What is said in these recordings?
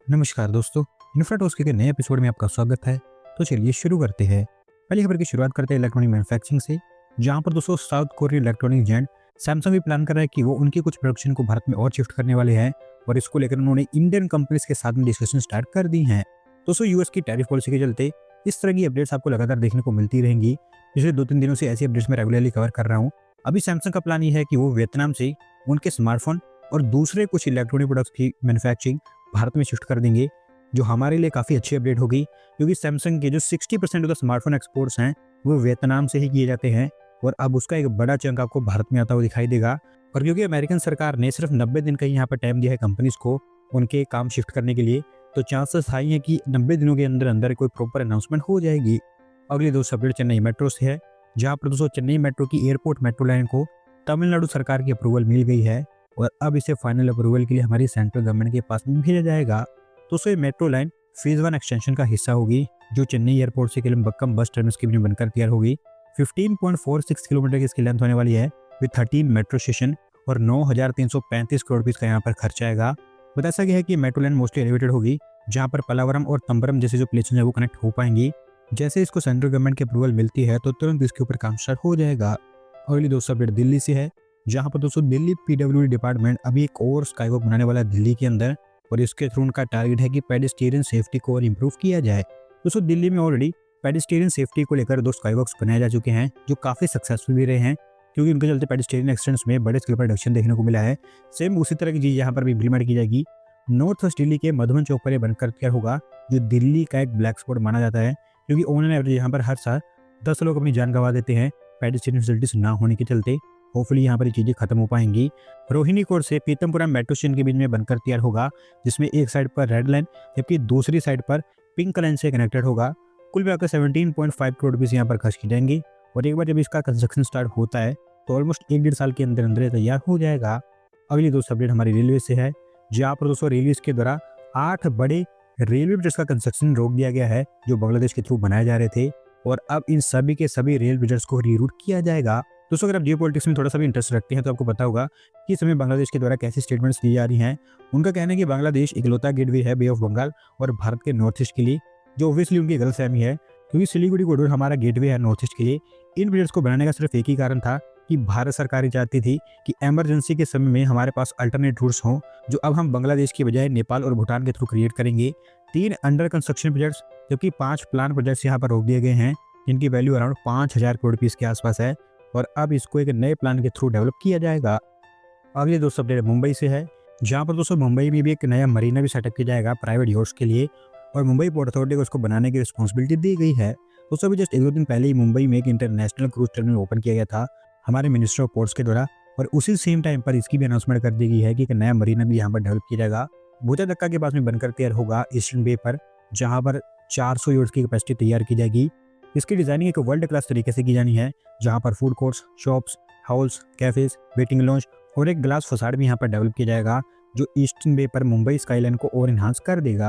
नमस्कार दोस्तों, इन्फ्राटॉक्स के नए एपिसोड में आपका स्वागत है। तो चलिए शुरू करते हैं। पहली खबर की शुरुआत करते हैं इलेक्ट्रॉनिक मैन्युफैक्चरिंग से, जहां पर दोस्तों south Korean electronic giant Samsung भी प्लान कर रहा है कि वो उनकी कुछ प्रोडक्शन को भारत में और शिफ्ट करने वाले हैं और इसको लेकर उन्होंने इंडियन कंपनीज के साथ में डिस्कशन स्टार्ट कर दी हैं। दोस्तों यूएस की टैरिफ पॉलिसी के चलते इस तरह की अपडेट्स आपको लगातार देखने को मिलती रहेंगी। पिछले 2-3 दिनों से ऐसी अपडेट्स मैं रेगुलरली कवर कर रहा हूँ। अभी सैमसंग का प्लान ये है कि वो वियतनाम से उनके स्मार्टफोन और दूसरे कुछ इलेक्ट्रॉनिक प्रोडक्ट्स की मैन्युफैक्चरिंग भारत में शिफ्ट कर देंगे, जो हमारे लिए काफ़ी अच्छी अपडेट होगी, क्योंकि सैमसंग के जो 60% ऑफ द स्मार्टफोन एक्सपोर्ट्स हैं वो वियतनाम से ही किए जाते हैं और अब उसका एक बड़ा चंक आपको भारत में आता हुआ दिखाई देगा। और क्योंकि अमेरिकन सरकार ने सिर्फ 90 दिन का ही यहाँ पर टाइम दिया है कंपनीज को उनके काम शिफ्ट करने के लिए, तो चांसेस हाई हैं कि 90 दिनों के अंदर अंदर कोई प्रॉपर अनाउंसमेंट हो जाएगी। अगली दोस्तों अपडेट चेन्नई मेट्रो से है, जहाँ पर दोस्तों चेन्नई मेट्रो की एयरपोर्ट मेट्रो लाइन को तमिलनाडु सरकार की अप्रूवल मिल गई है और अब इसे फाइनल अप्रूवल के लिए हमारी सेंट्रल गवर्नमेंट के पास में भेजा जाएगा। दोस्तों ये मेट्रो लाइन फेज 1 एक्सटेंशन का हिस्सा होगी, जो चेन्नई एयरपोर्ट से केलम्बक्कम बस टर्मिनस के बीच में बनकर तैयार होगी। 15.46 किलोमीटर की इसकी लेंथ होने वाली है विद 13 मेट्रो स्टेशन और 9,335 करोड़ रुपीस का यहाँ पर खर्चा आएगा। बताया गया है कि मेट्रो लाइन मोस्टली एलिवेटेड होगी, जहाँ पर पलावरम और तंबरम जैसे जो प्लेसेस है वो कनेक्ट हो पाएंगी। जैसे इसको सेंट्रल गवर्नमेंट की अप्रूवल मिलती है तो तुरंत इसके ऊपर काम स्टार्ट हो जाएगा। अगली दोस्तों अपडेट दिल्ली से है, जहाँ पर दोस्तों दिल्ली पीडब्ल्यूडी डिपार्टमेंट अभी एक और स्काईवॉक बनाने वाला है दिल्ली के अंदर और इसके थ्रू उनका टारगेट है कि पेडेस्ट्रियन सेफ्टी को और इम्प्रूव किया जाए। दोस्तों दिल्ली में ऑलरेडी पेडेस्ट्रियन सेफ्टी को लेकर 2 स्काईवॉक्स बनाए जा चुके हैं, जो काफ़ी सक्सेसफुल भी रहे हैं, क्योंकि उनके चलते पेडेस्ट्रियन एक्सीडेंट्स में बड़े स्केल पर रिडक्शन देखने को मिला है। सेम उसी तरह की चीज़ यहाँ पर भी इम्प्लीमेंट की जाएगी। नॉर्थ वेस्ट दिल्ली के मधुबन चौक पर यह बनकर तैयार होगा, जो दिल्ली का एक ब्लैक स्पॉट माना जाता है, क्योंकि ऑन एवरेज यहाँ पर हर साल 10 लोग अपनी जान गंवा देते हैं पेडेस्ट्रियन फैसिलिटीज ना होने के चलते। होपफुली यहाँ पर ये चीज़ें खत्म हो पाएंगी। रोहिणी कोट से पीतमपुरा मेट्रो स्टेशन के बीच में बनकर तैयार होगा, जिसमें एक साइड पर रेड लाइन जबकि दूसरी साइड पर पिंक लाइन से कनेक्टेड होगा। कुल मिलाकर 17.5 करोड़ रुपीज़ यहाँ पर खर्च की जाएंगी और एक बार जब इसका कंस्ट्रक्शन स्टार्ट होता है तो ऑलमोस्ट 1-1.5 साल के अंदर अंदर तैयार हो जाएगा। अगली दोस्तों अपडेट हमारी रेलवे से है, जहाँ पर दोस्तों रेलवे के द्वारा 8 बड़े रेलवे ब्रिज का कंस्ट्रक्शन रोक दिया गया है, जो बांग्लादेश के थ्रू बनाए जा रहे थे, और अब इन सभी के सभी रेल ब्रिजेस को रीरूट किया जाएगा। दोस्तों अगर आप जियोपॉलिटिक्स में थोड़ा सा भी इंटरेस्ट रखते हैं तो आपको पता होगा कि इस समय बांग्लादेश के द्वारा कैसी स्टेटमेंट्स दी जा रही हैं। उनका कहना है कि बांग्लादेश इकलौता गेटवे है बे ऑफ बंगाल और भारत के नॉर्थ ईस्ट के लिए, जो ऑब्वियसली उनकी गलतफहमी है, क्योंकि सिलीगुड़ी कॉरिडोर हमारा गेटवे है नॉर्थ ईस्ट के लिए। इन ब्रिजेस को बनाने का सिर्फ एक ही कारण था कि भारत सरकार ही चाहती थी कि इमरजेंसी के समय में हमारे पास अल्टरनेट रूट्स हों, जो अब हम बांग्लादेश की बजाय नेपाल और भूटान के थ्रू क्रिएट करेंगे। 3 अंडर कंस्ट्रक्शन प्रोजेक्ट्स जबकि 5 प्लान प्रोजेक्ट्स यहाँ पर रोक दिए गए हैं, जिनकी वैल्यू अराउंड 5,000 करोड़ रुपीज़ के आसपास है और अब इसको एक नए प्लान के थ्रू डेवलप किया जाएगा। अगले दोस्तों अपडेट मुंबई से है, जहाँ पर दोस्तों मुंबई में भी एक नया मरीना भी सेटअप किया जाएगा प्राइवेट याट्स के लिए और मुंबई पोर्ट अथॉरिटी को उसको बनाने की रिस्पॉन्सिबिलिटी दी गई है। दोस्तों अभी जस्ट 1-2 दिन पहले ही मुंबई में एक इंटरनेशनल क्रूज टर्मिनल ओपन किया गया था हमारे मिनिस्टर ऑफ पोर्ट्स के द्वारा और उसी सेम टाइम पर इसकी भी अनाउंसमेंट कर दी गई है कि एक नया मरीना भी यहाँ पर डेवलप किया जाएगा। भूजा के पास में बनकर तैयार होगा ईस्टर्न बे पर, जहाँ पर 400 याट्स की कैपेसिटी तैयार की जाएगी। इसकी डिजाइनिंग एक वर्ल्ड क्लास तरीके से की जानी है, जहाँ पर food courts, shops, house, cafes, waiting launch और एक ग्लास फसाड भी यहाँ पर डेवलप किया जाएगा, जो ईस्टर्न बे पर मुंबई स्काईलाइन को और इन्हांस कर देगा।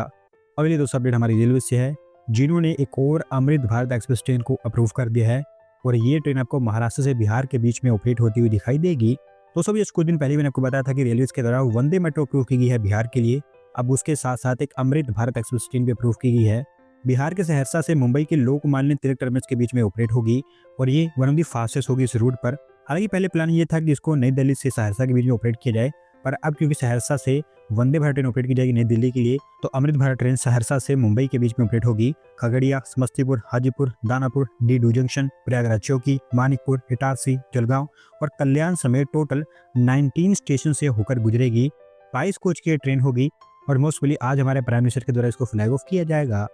अगली दोस्तों अपडेट हमारी रेलवे से है, जिन्होंने एक और अमृत भारत एक्सप्रेस ट्रेन को अप्रूव कर दिया है और ये ट्रेन आपको महाराष्ट्र से बिहार के बीच में ऑपरेट होती हुई दिखाई देगी। दोस्तों अभी कुछ दिन पहले मैंने आपको बताया था कि रेलवे के द्वारा वंदे मेट्रो अप्रूव की गई है बिहार के लिए। अब उसके साथ साथ एक अमृत भारत एक्सप्रेस ट्रेन भी अप्रूव की गई है, बिहार के सहरसा से मुंबई के लोकमान्य तिलक टर्मिनस के बीच में ऑपरेट होगी और ये वन ऑफ द फास्टेस्ट होगी इस रूट पर। हालांकि पहले प्लान ये था कि इसको नई दिल्ली से सहरसा के बीच में ऑपरेट किया जाए, पर अब क्योंकि सहरसा से वंदे भारत ट्रेन ऑपरेट की जाएगी नई दिल्ली के लिए, तो अमृत भारत ट्रेन सहरसा से मुंबई के बीच में ऑपरेट होगी। खगड़िया, समस्तीपुर, हाजीपुर, दानापुर, डीडू जंक्शन, प्रयागराज चौकी, मानिकपुर, इटारसी, जलगांव और कल्याण समेत टोटल 19 स्टेशन से होकर गुजरेगी। 22 कोच की ट्रेन होगी और मोस्टली आज हमारे प्राइम मिनिस्टर के द्वारा इसको फ्लैग ऑफ किया जाएगा।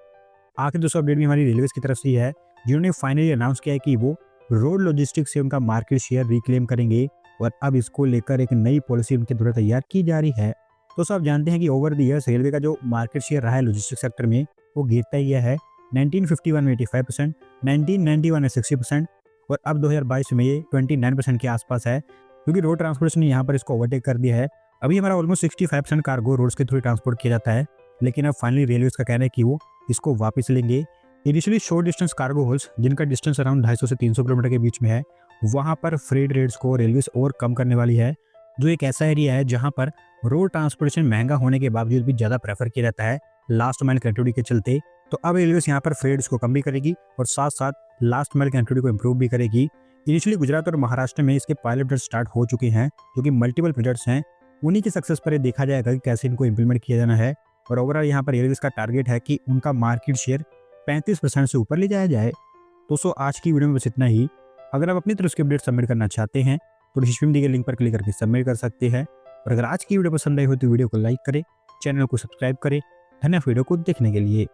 आखिर दोस्तों अपडेट भी हमारी रेलवे की तरफ से है, जिन्होंने फाइनली अनाउंस किया है कि वो रोड लॉजिस्टिक्स से उनका मार्केट शेयर रिक्लेम करेंगे और अब इसको लेकर एक नई पॉलिसी उनके द्वारा तैयार की जा रही है। तो सब जानते हैं कि ओवर द ईयर्स रेलवे का जो मार्केट शेयर रहा है लॉजिस्टिक्स सेक्टर में वो गिरता ही है। 1951 में 85%, 1991 में 60% और अब 2022 में ये 29% के आसपास है, क्योंकि रोड ट्रांसपोर्टेशन ने यहाँ पर इसको ओवरटेक कर दिया है। अभी हमारा ऑलमोस्ट 65% कार्गो रोड्स के थ्रू ट्रांसपोर्ट किया जाता है, लेकिन अब फाइनली रेलवे का कहना है कि वो इसको वापस लेंगे। Initially short distance cargo holes, जिनका डिस्टेंस अराउंड 250 से 300 किलोमीटर के बीच में है, वहाँ पर फ्रेट रेट्स को रेलवे और कम करने वाली है, जो एक ऐसा एरिया है जहाँ पर रोड ट्रांसपोर्टेशन महंगा होने के बावजूद भी ज़्यादा प्रेफर किया जाता है लास्ट माइल कनेक्टिविटी के चलते। तो अब रेलवेज यहाँ पर फ्रेट्स को कम भी करेगी और साथ साथ लास्ट माइल कनेक्टिविटी को इम्प्रूव भी करेगी। इनिशियली गुजरात और महाराष्ट्र में इसके पायलट प्रोजेक्ट स्टार्ट हो चुके हैं, जो कि मल्टीपल प्रोजेक्ट्स हैं। उन्हीं की सक्सेस पर ये देखा जाएगा कि कैसे इनको इंप्लीमेंट किया जाना है। और ओवरऑल यहाँ पर रेलवेज का टारगेट है कि उनका मार्केट शेयर 35% से ऊपर ले जाया जाए। दोस्तों आज की वीडियो में बस इतना ही। अगर आप अपनी तरफ से अपडेट सबमिट करना चाहते हैं तो डिस्क्रिप्शन में दिए गए लिंक पर क्लिक करके सबमिट कर सकते हैं। और अगर आज की वीडियो पसंद आई हो तो वीडियो को लाइक करें, चैनल को सब्सक्राइब करें। धन्यवाद वीडियो को देखने के लिए।